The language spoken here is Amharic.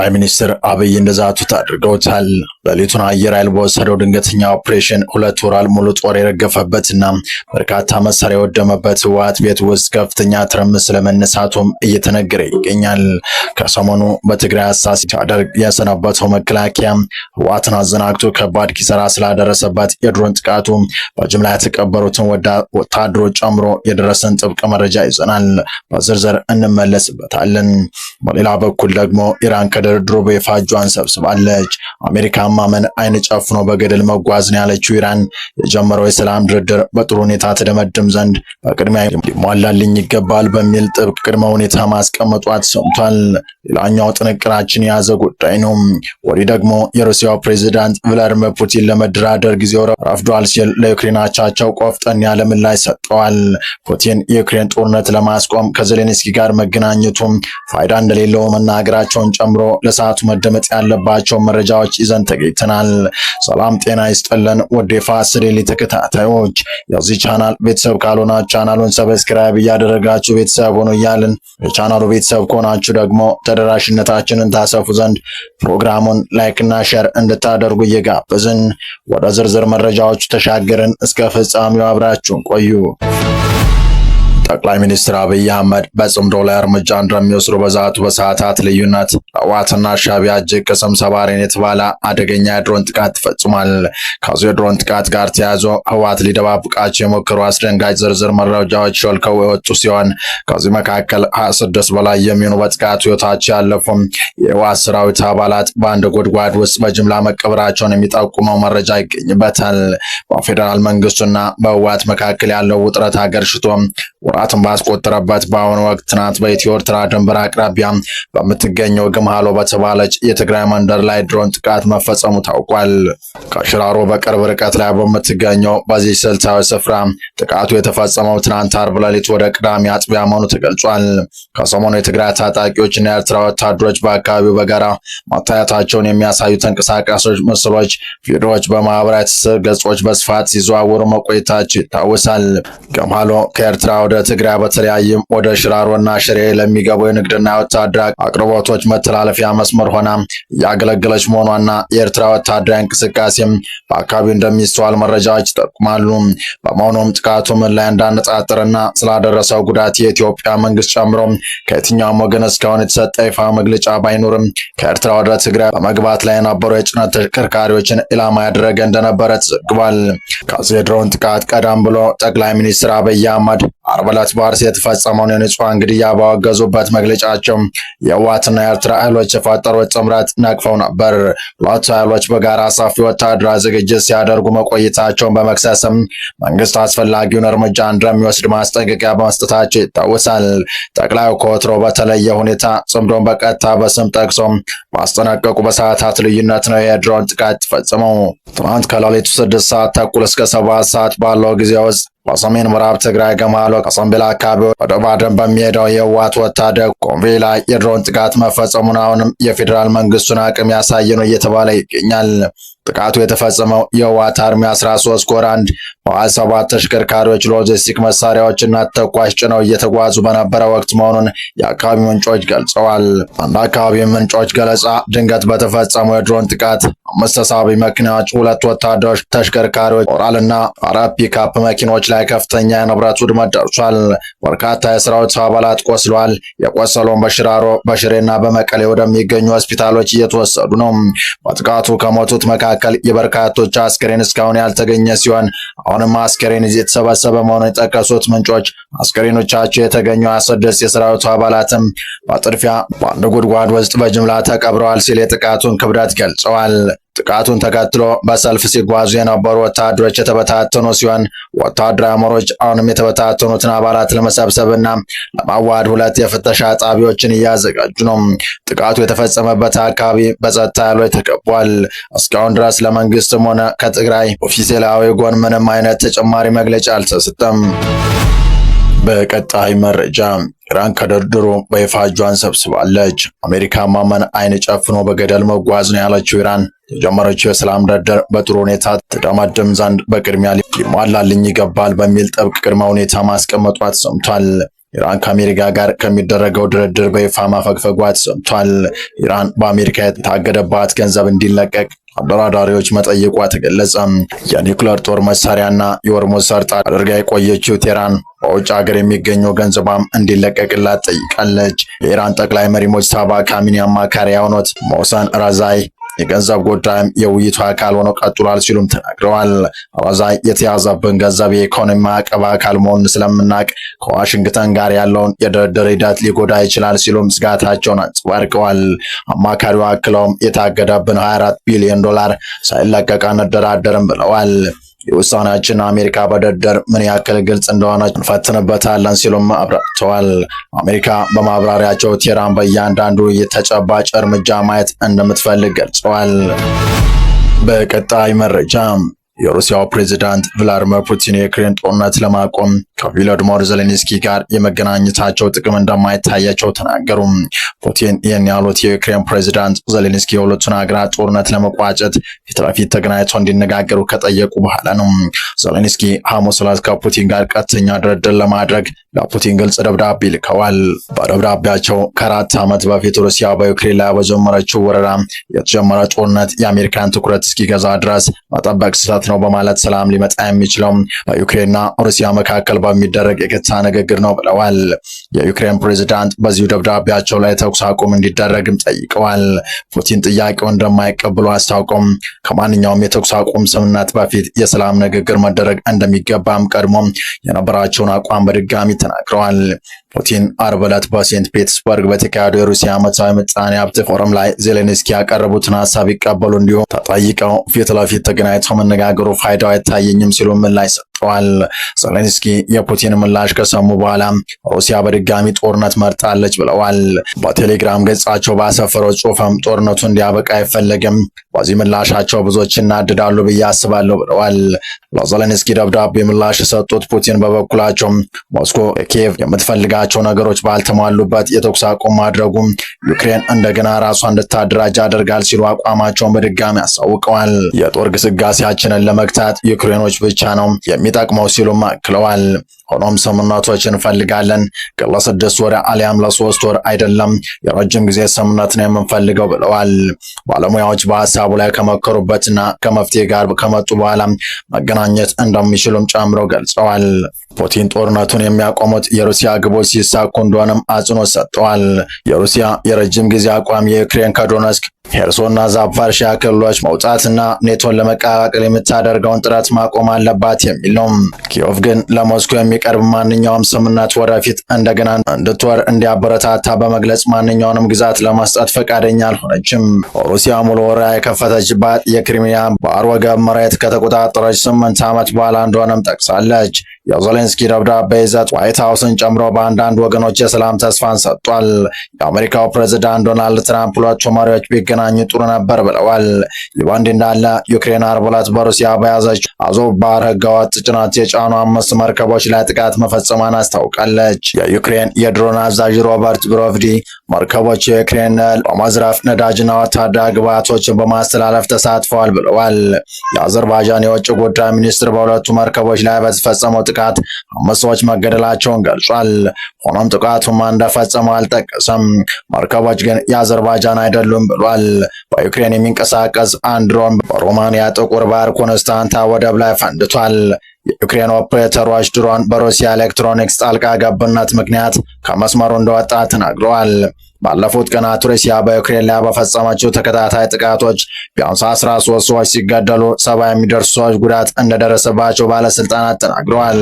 ጠቅላይ ሚኒስትር አብይ እንደዛቱት አድርገውታል። ሌሊቱን አየር ኃይል በወሰደው ድንገተኛ ኦፕሬሽን 2 ወራል ሙሉ ጦር የረገፈበትና በርካታ መሳሪያ የወደመበት ህወሓት ቤት ውስጥ ከፍተኛ ትርምስ ስለመነሳቱም እየተነገረ ይገኛል። ከሰሞኑ በትግራይ አሳሲ ሲያደርግ የሰነበተው መከላከያ ህወሓትን አዘናግቶ ከባድ ኪሳራ ስላደረሰበት የድሮን ጥቃቱ በጅምላ የተቀበሩትን ወታደሮች ጨምሮ የደረሰን ጥብቅ መረጃ ይዘናል። በዝርዝር እንመለስበታለን። በሌላ በኩል ደግሞ ኢራን ከድርድሩ በይፋ እጇን ሰብስባለች። አሜሪካ ማመን አይን ጨፍኖ በገደል መጓዝ ነው ያለችው ኢራን የጀመረው የሰላም ድርድር በጥሩ ሁኔታ ተደመድም ዘንድ በቅድሚያ ሊሟላልኝ ይገባል በሚል ጥብቅ ቅድመ ሁኔታ ማስቀመጧ ተሰምቷል። ሌላኛው ጥንቅራችን የያዘ ጉዳይ ነው። ወዲህ ደግሞ የሩሲያው ፕሬዝዳንት ቭላድሚር ፑቲን ለመደራደር ጊዜው ረፍዷል ሲል ለዩክሬን አቻቸው ቆፍጠን ያለ ምላሽ ሰጥተዋል። ፑቲን የዩክሬን ጦርነት ለማስቆም ከዜሌንስኪ ጋር መገናኘቱም ፋይዳ እንደሌለው መናገራቸውን ጨምሮ ለሰዓቱ መደመጥ ያለባቸው መረጃዎች ይዘን ተገኝተናል። ሰላም ጤና ይስጥልን ውድ የፋስት ዴይሊ ተከታታዮች፣ የዚህ ቻናል ቤተሰብ ካልሆናችሁ ቻናሉን ሰብስክራይብ እያደረጋችሁ ቤተሰብ ሆኖ እያልን የቻናሉ ቤተሰብ ከሆናችሁ ደግሞ ተደራሽነታችንን ታሰፉ ዘንድ ፕሮግራሙን ላይክ እና ሼር እንድታደርጉ እየጋበዝን ወደ ዝርዝር መረጃዎቹ ተሻገርን። እስከ ፍጻሜው አብራችሁን ቆዩ። ጠቅላይ ሚኒስትር አብይ አህመድ በጽምዶ ላይ እርምጃ እንደሚወስዱ በዛቱ በሰዓታት ልዩነት ህወሓትና ሻዕቢያ እጅግ ቅስም ሰባሪ የተባለ አደገኛ የድሮን ጥቃት ተፈጽሟል። ከዚህ የድሮን ጥቃት ጋር ተያይዞ ህወሓት ሊደባብቃቸው የሞከሩ አስደንጋጭ ዝርዝር መረጃዎች ሾልከው የወጡ ሲሆን ከዚህ መካከል 26 በላይ የሚሆኑ በጥቃቱ ህይወታቸው ያለፉም የህወሓት ሰራዊት አባላት በአንድ ጉድጓድ ውስጥ በጅምላ መቀበራቸውን የሚጠቁመው መረጃ ይገኝበታል። በፌዴራል መንግስቱና በህወሓት መካከል ያለው ውጥረት አገርሽቶ ወራትን ባስቆጠረበት በአሁኑ ወቅት ትናንት በኢትዮ ኤርትራ ድንበር አቅራቢያ በምትገኘው ግምሃሎ በተባለች የትግራይ መንደር ላይ ድሮን ጥቃት መፈጸሙ ታውቋል። ከሽራሮ በቅርብ ርቀት ላይ በምትገኘው በዚህ ስልታዊ ስፍራ ጥቃቱ የተፈጸመው ትናንት አርብ ሌሊት ወደ ቅዳሜ አጥቢያ መሆኑ ተገልጿል። ከሰሞኑ የትግራይ ታጣቂዎችና የኤርትራ ወታደሮች በአካባቢው በጋራ መታየታቸውን የሚያሳዩ ተንቀሳቃሽ ምስሎች፣ ቪዲዮዎች በማህበራዊ ትስስር ገጾች በስፋት ሲዘዋወሩ መቆየታቸው ይታወሳል። ግምሃሎ ከኤርትራ ወደ ትግራይ በተለያየም ወደ ሽራሮና ሽሬ ለሚገቡ የንግድና ወታደራዊ አቅርቦቶች መተላለፊያ መስመር ሆና እያገለገለች መሆኗና የኤርትራ ወታደራዊ እንቅስቃሴም በአካባቢው እንደሚስተዋል መረጃዎች ይጠቁማሉ። በመሆኑም ጥቃቱ ምን ላይ እንዳነጣጠረና ስላደረሰው ጉዳት የኢትዮጵያ መንግስት ጨምሮ ከየትኛውም ወገን እስካሁን የተሰጠ ይፋ መግለጫ ባይኖርም ከኤርትራ ወደ ትግራይ በመግባት ላይ የነበሩ የጭነት ተሽከርካሪዎችን ኢላማ ያደረገ እንደነበረ ተዘግቧል። ከዚህ የድሮን ጥቃት ቀደም ብሎ ጠቅላይ ሚኒስትር አብይ አህመድ አርብ ዕለት በአርሲ የተፈጸመውን የንጹሃን ግድያ ባወገዙበት መግለጫቸው የህወሓትና የኤርትራ ኃይሎች የፈጠሩት ጥምረት ነቅፈው ነበር። ሁለቱ ኃይሎች በጋራ ሰፊ ወታደራዊ ዝግጅት ሲያደርጉ መቆየታቸውን በመክሰስም መንግስት አስፈላጊውን እርምጃ እንደሚወስድ ማስጠንቀቂያ በመስጠታቸው ይታወሳል። ጠቅላዩ ከወትሮ በተለየ ሁኔታ ጽምዶን በቀጥታ በስም ጠቅሶ ማስጠነቀቁ በሰዓታት ልዩነት ነው የድሮን ጥቃት ተፈጸመው። ትናንት ከሌሊቱ 6 ሰዓት ተኩል እስከ 7 ሰዓት ባለው ጊዜ ውስጥ በሰሜን ምዕራብ ትግራይ ግምሃሎ ከሰንቤላ አካባቢ ወደ ባድመ በሚሄደው የህወሓት ወታደር ኮንቮይ ላይ የድሮን ጥቃት መፈጸሙን አሁንም የፌዴራል መንግስቱን አቅም ያሳየ ነው እየተባለ ይገኛል። ጥቃቱ የተፈጸመው የህወሓት አርሚ 13 ኮር 1 በ27 ተሽከርካሪዎች ሎጂስቲክ መሳሪያዎችና ተኳሽ ጭነው እየተጓዙ በነበረ ወቅት መሆኑን የአካባቢ ምንጮች ገልጸዋል። አንድ አካባቢ ምንጮች ገለጻ ድንገት በተፈጸመው የድሮን ጥቃት 5 ተሳቢ መኪናዎች፣ 2 ወታደሮች ተሽከርካሪዎች፣ ኦራልና 4 ፒክአፕ መኪኖች ላይ ከፍተኛ የንብረት ውድመት ደርሷል። በርካታ የሰራዊት አባላት ቆስለዋል። የቆሰሉም በሽራሮ በሽሬና በመቀሌ ወደሚገኙ ሆስፒታሎች እየተወሰዱ ነው። በጥቃቱ ከሞቱት መካከል የበርካቶች አስከሬን እስካሁን ያልተገኘ ሲሆን አሁንም አስከሬን እየተሰበሰበ መሆኑን የጠቀሱት ምንጮች አስከሬኖቻቸው የተገኙ 26 የሰራዊቱ አባላትም በጥድፊያ በአንድ ጉድጓድ ውስጥ በጅምላ ተቀብረዋል ሲል የጥቃቱን ክብደት ገልጸዋል። ጥቃቱን ተከትሎ በሰልፍ ሲጓዙ የነበሩ ወታደሮች የተበታተኑ ሲሆን ወታደራዊ አመራሮች አሁንም የተበታተኑትን አባላት ለመሰብሰብና ለማዋሃድ 2 የፍተሻ ጣቢያዎችን እያዘጋጁ ነው። ጥቃቱ የተፈጸመበት አካባቢ በጸጥታ ኃይሎች ተከቧል። እስካሁን ድረስ ለመንግስትም ሆነ ከትግራይ ኦፊሴላዊ ጎን ምንም አይነት ተጨማሪ መግለጫ አልተሰጠም። በቀጣይ መረጃ ኢራን ከድርድሩ በይፋ እጇን ሰብስባለች። አሜሪካ ማመን አይን ጨፍኖ በገደል መጓዝ ነው ያለችው ኢራን የጀመረችው የሰላም ድርድር በጥሩ ሁኔታ ተደመድም ዘንድ በቅድሚያ ሊሟላልኝ ይገባል በሚል ጥብቅ ቅድመ ሁኔታ ማስቀመጧ ተሰምቷል። ኢራን ከአሜሪካ ጋር ከሚደረገው ድርድር በይፋ ማፈግፈጓ ተሰምቷል። ኢራን በአሜሪካ የታገደባት ገንዘብ እንዲለቀቅ አደራዳሪዎች መጠየቋ ተገለጸ። የኒውክሌር ጦር መሳሪያና የሆርሙዝ ሰርጥ አድርጋ የቆየችው ቴህራን በውጭ ሀገር የሚገኘው ገንዘቧም እንዲለቀቅላት ጠይቃለች። የኢራን ጠቅላይ መሪ ሙጅተባ ካሚኒ አማካሪ የሆኑት ሞህሰን ረዛይ የገንዘብ ጉዳይም የውይይቱ አካል ሆኖ ቀጥሏል ሲሉም ተናግረዋል። ረዛይ የተያዘብን ገንዘብ የኢኮኖሚ ማዕቀብ አካል መሆኑን ስለምናውቅ ከዋሽንግተን ጋር ያለውን የድርድር ሂደት ሊጎዳ ይችላል ሲሉም ስጋታቸውን አንጸባርቀዋል። አማካሪው አክለውም የታገደብን 24 ቢሊዮን ዶላር ሳይለቀቅ አንደራደርም ብለዋል። የውሳኔያችን አሜሪካ በድርድር ምን ያክል ግልጽ እንደሆነ እንፈትንበታለን ሲሉም አብራርተዋል። አሜሪካ በማብራሪያቸው ቴህራን በእያንዳንዱ የተጨባጭ እርምጃ ማየት እንደምትፈልግ ገልጸዋል። በቀጣይ መረጃ የሩሲያው ፕሬዝዳንት ቭላድሚር ፑቲን የዩክሬን ጦርነት ለማቆም ከቮሎዲሚር ዜሌንስኪ ጋር የመገናኘታቸው ጥቅም እንደማይታያቸው ተናገሩ። ፑቲን ይህን ያሉት የዩክሬን ፕሬዝዳንት ዜሌንስኪ የሁለቱን ሀገራት ጦርነት ለመቋጨት ፊት ለፊት ተገናኝተው እንዲነጋገሩ ከጠየቁ በኋላ ነው። ዜሌንስኪ ሐሙስ ዕለት ከፑቲን ጋር ቀጥተኛ ድርድር ለማድረግ ለፑቲን ግልጽ ደብዳቤ ልከዋል። በደብዳቤያቸው ከ4 ዓመት በፊት ሩሲያ በዩክሬን ላይ በጀመረችው ወረራ የተጀመረ ጦርነት የአሜሪካን ትኩረት እስኪገዛ ድረስ መጠበቅ ስህተት ነው በማለት ሰላም ሊመጣ የሚችለው በዩክሬንና ሩሲያ መካከል በሚደረግ የቀጥታ ንግግር ነው ብለዋል። የዩክሬን ፕሬዝዳንት በዚሁ ደብዳቤያቸው ላይ ተኩስ አቁም እንዲደረግም ጠይቀዋል። ፑቲን ጥያቄውን እንደማይቀበሉ አስታውቀው ከማንኛውም የተኩስ አቁም ስምምነት በፊት የሰላም ንግግር መደረግ እንደሚገባም ቀድሞ የነበራቸውን አቋም በድጋሚ ተናግረዋል። ፑቲን አርብ ዕለት በሴንት ፒተርስበርግ በተካሄደው የሩሲያ ዓመታዊ ምጣኔ ሀብት ፎረም ላይ ዜሌንስኪ ያቀረቡትን ሀሳብ ይቀበሉ እንዲሁም ተጠይቀው ፊት ለፊት ተገናኝተው መነጋገሩ ፋይዳው አይታየኝም ሲሉ ምላሽ ሰጥተዋል። ዜሌንስኪ የፑቲን ምላሽ ከሰሙ በኋላ ሩሲያ በድጋሚ ጦርነት መርጣለች ብለዋል። በቴሌግራም ገጻቸው ባሰፈረው ጽሑፍም ጦርነቱ እንዲያበቃ አይፈለግም፣ በዚህ ምላሻቸው ብዙዎች እናድዳሉ ብዬ አስባለሁ ብለዋል። ለዜሌንስኪ ደብዳቤ ምላሽ የሰጡት ፑቲን በበኩላቸው ሞስኮ ኪየቭ የምትፈልጋቸው ነገሮች ባልተሟሉበት የተኩስ አቁም ማድረጉም ዩክሬን እንደገና ራሷን እንድታደራጅ ያደርጋል ሲሉ አቋማቸውን በድጋሚ አሳውቀዋል። የጦር ግስጋሴያችንን ለመግታት ዩክሬኖች ብቻ ነው የሚጠቅመው ሲሉም አክለዋል። ሆኖም ስምምነቶች እንፈልጋለን፣ ግን ለ6 ወር አሊያም ለ3 ወር አይደለም፣ የረጅም ጊዜ ስምምነት ነው የምንፈልገው ብለዋል። ባለሙያዎች በሀሳቡ ላይ ከመከሩበትና ከመፍትሄ ጋር ከመጡ በኋላ መገናኘት እንደሚችሉም ጨምረው ገልጸዋል። ፑቲን ጦርነቱን የሚያቆሙት የሩሲያ ግቦች ሲሳኩ እንደሆነም አጽንኦት ሰጥተዋል። የሩሲያ የረጅም ጊዜ አቋም የዩክሬን ከዶነስክ ሄርሶንና ዛፓርሺያ ክልሎች መውጣትና ኔቶን ለመቀላቀል የምታደርገውን ጥረት ማቆም አለባት የሚል ነው። ኪየቭ ግን ለሞስኮ የሚቀርብ ማንኛውም ስምምነት ወደፊት እንደገና እንድትወር እንዲያበረታታ በመግለጽ ማንኛውንም ግዛት ለመስጠት ፈቃደኛ አልሆነችም። ሩሲያ ሙሉ ወረራ የከፈተችባት የክሪሚያ ባህረ ወገብ መሬት ከተቆጣጠረች 8 ዓመት በኋላ እንደሆነም ጠቅሳለች። የዜሌንስኪ ደብዳቤ ይዘት ዋይት ሀውስን ጨምሮ በአንዳንድ ወገኖች የሰላም ተስፋን ሰጥቷል። የአሜሪካው ፕሬዝዳንት ዶናልድ ትራምፕ ሁለቱ መሪዎች ቢገናኙ ጥሩ ነበር ብለዋል። ይህ በእንዲህ እንዳለ ዩክሬን ዓርብ ዕለት በሩሲያ በያዘች አዞቭ ባህር ህገወጥ ጭነት የጫኑ 5 መርከቦች ላይ ጥቃት መፈጸሟን አስታውቃለች። የዩክሬን የድሮን አዛዥ ሮበርት ብሮቭዲ መርከቦች የዩክሬን በመዝረፍ ነዳጅና ወታደራዊ ግብዓቶችን በማስተላለፍ ተሳትፈዋል ብለዋል። የአዘርባይጃን የውጭ ጉዳይ ሚኒስትር በሁለቱ መርከቦች ላይ በተፈጸመው ጥቃት 5 ሰዎች መገደላቸውን ገልጿል። ሆኖም ጥቃቱን ማን እንደፈጸመው አልጠቀሰም። መርከቦች ግን የአዘርባይጃን አይደሉም ብሏል። በዩክሬን የሚንቀሳቀስ አንድ ድሮን በሮማንያ ጥቁር ባህር ኮንስታንታ ወደብ ላይ ፈንድቷል። የዩክሬን ኦፕሬተሮች ድሮን በሩሲያ ኤሌክትሮኒክስ ጣልቃ ገብነት ምክንያት ከመስመሩ እንደወጣ ተናግረዋል። ባለፉት ቀናት ሩሲያ በዩክሬን ላይ በፈጸመችው ተከታታይ ጥቃቶች ቢያንስ 13 ሰዎች ሲገደሉ 70 የሚደርሱ ሰዎች ጉዳት እንደደረሰባቸው ባለስልጣናት ተናግረዋል።